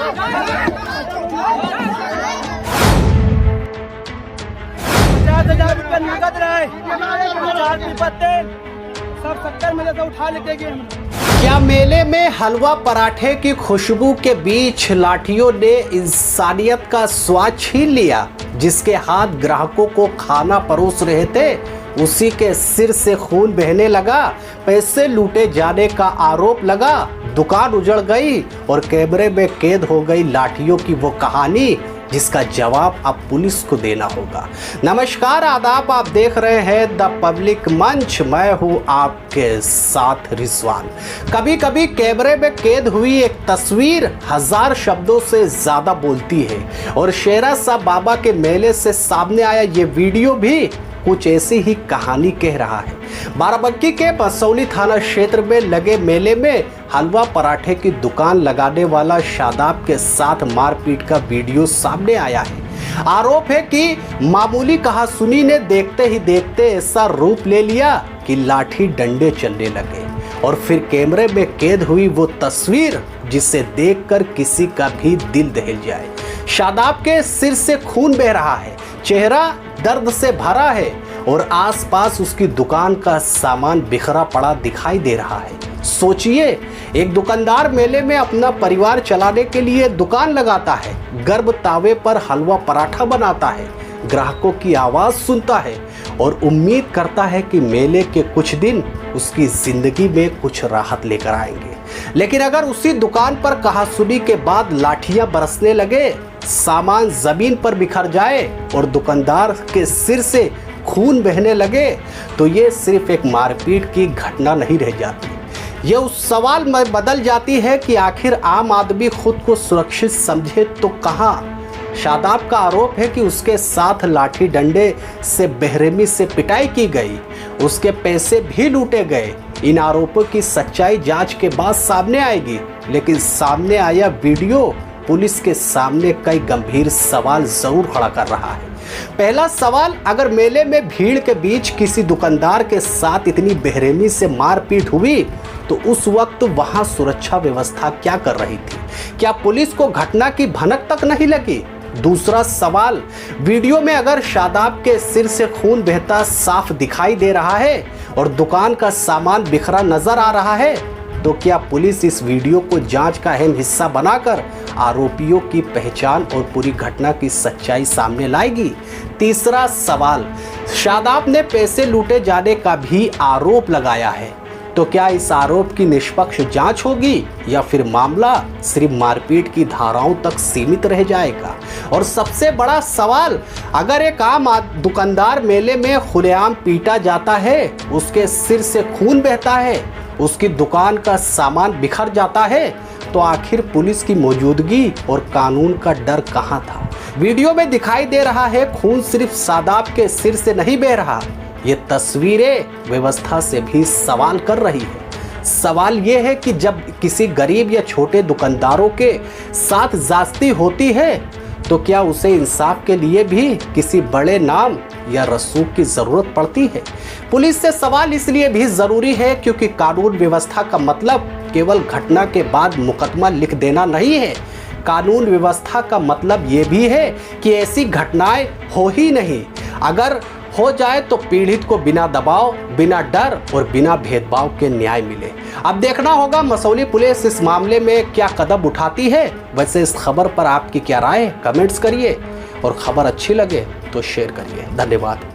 ₹50,000 नगद रहे, 4 पत्ते सब 70 में से उठा लेके गए। क्या मेले में हलवा पराठे की खुशबू के बीच लाठियों ने इंसानियत का स्वाद छीन लिया? जिसके हाथ ग्राहकों को खाना परोस रहे थे उसी के सिर से खून बहने लगा, पैसे लूटे जाने का आरोप लगा, दुकान उजड़ गई और कैमरे में कैद हो गई लाठियों की वो कहानी जिसका जवाब अब पुलिस को देना होगा। नमस्कार, आदाब, आप देख रहे हैं द पब्लिक मंच। मैं हूं आपके साथ रिजवान। कभी कभी कैमरे में कैद हुई एक तस्वीर 1000 शब्दों से ज्यादा बोलती है और शेरा साहब बाबा के मेले से सामने आया ये वीडियो भी कुछ ऐसी ही कहानी कह रहा है। बाराबंकी के बसौली थाना क्षेत्र में लगे मेले में हलवा पराठे की दुकान लगाने वाला शादाब के साथ मारपीट का वीडियो सामने आया है। आरोप है कि मामूली कहासुनी ने देखते ही देखते ऐसा रूप ले लिया कि लाठी डंडे चलने लगे और फिर कैमरे में कैद हुई वो तस्वीर जिसे देखकर किसी का भी दिल दहल जाए। शादाब के सिर से खून बह रहा है, चेहरा दर्द से भरा है और आसपास उसकी दुकान का सामान बिखरा पड़ा दिखाई दे रहा है। सोचिए, एक दुकानदार मेले में अपना परिवार चलाने के लिए दुकान लगाता है, गर्म तावे पर हलवा पराठा बनाता है, ग्राहकों की आवाज सुनता है और उम्मीद करता है कि मेले के कुछ दिन उसकी जिंदगी में कुछ राहत लेकर आएंगे। लेकिन अगर उसी दुकान पर कहासुनी के बाद लाठियां बरसने लगे, सामान जमीन पर बिखर जाए और दुकानदार के सिर से खून बहने लगे, तो ये सिर्फ एक मारपीट की घटना नहीं रह जाती। ये उस सवाल में बदल जाती है कि आखिर आम आदमी खुद को सुरक्षित समझे तो कहाँ। शादाब का आरोप है कि उसके साथ लाठी डंडे से बेरहमी से पिटाई की गई, उसके पैसे भी लूटे गए। इन आरोपों की सच्चाई जांच के बाद सामने आएगी, लेकिन सामने आया वीडियो पुलिस के सामने कई गंभीर सवाल जरूर खड़ा कर रहा है। पहला सवाल, अगर मेले में भीड़ के बीच किसी दुकानदार के साथ इतनी बेरहमी से मारपीट हुई तो उस वक्त वहां सुरक्षा व्यवस्था क्या कर रही थी? क्या पुलिस को घटना की भनक तक नहीं लगी? दूसरा सवाल, वीडियो में अगर शादाब के सिर से खून बहता साफ दिखाई दे रहा है और दुकान का सामान बिखरा नजर आ रहा है, तो क्या पुलिस इस वीडियो को जांच का अहम हिस्सा बनाकर आरोपियों की पहचान और पूरी घटना की सच्चाई सामने लाएगी? तीसरा सवाल, शादाब ने पैसे लूटे जाने का भी आरोप लगाया है, तो क्या इस आरोप की निष्पक्ष जांच होगी या फिर मामला सिर्फ मारपीट की धाराओं तक सीमित रह जाएगा? और सबसे बड़ा सवाल, अगर एक आम दुकानदार मेले में खुलेआम पीटा जाता है, उसके सिर से खून बहता है, उसकी दुकान का सामान बिखर जाता है, तो आखिर पुलिस की मौजूदगी और कानून का डर कहां था? वीडियो में दिखाई दे रहा है खून सिर्फ शादाब के सिर से नहीं बह रहा, ये तस्वीरें व्यवस्था से भी सवाल कर रही है। सवाल ये है कि जब किसी गरीब या छोटे दुकानदारों के साथ ज्यादती होती है तो क्या उसे इंसाफ के लिए भी किसी बड़े नाम या रसूख की जरूरत पड़ती है? पुलिस से सवाल इसलिए भी जरूरी है क्योंकि कानून व्यवस्था का मतलब केवल घटना के बाद मुकदमा लिख देना नहीं है। कानून व्यवस्था का मतलब ये भी है कि ऐसी घटनाएं हो ही नहीं, अगर हो जाए तो पीड़ित को बिना दबाव, बिना डर और बिना भेदभाव के न्याय मिले। अब देखना होगा मसौली पुलिस इस मामले में क्या कदम उठाती है। वैसे इस खबर पर आपकी क्या राय है? कमेंट्स करिए और खबर अच्छी लगे तो शेयर करिए। धन्यवाद।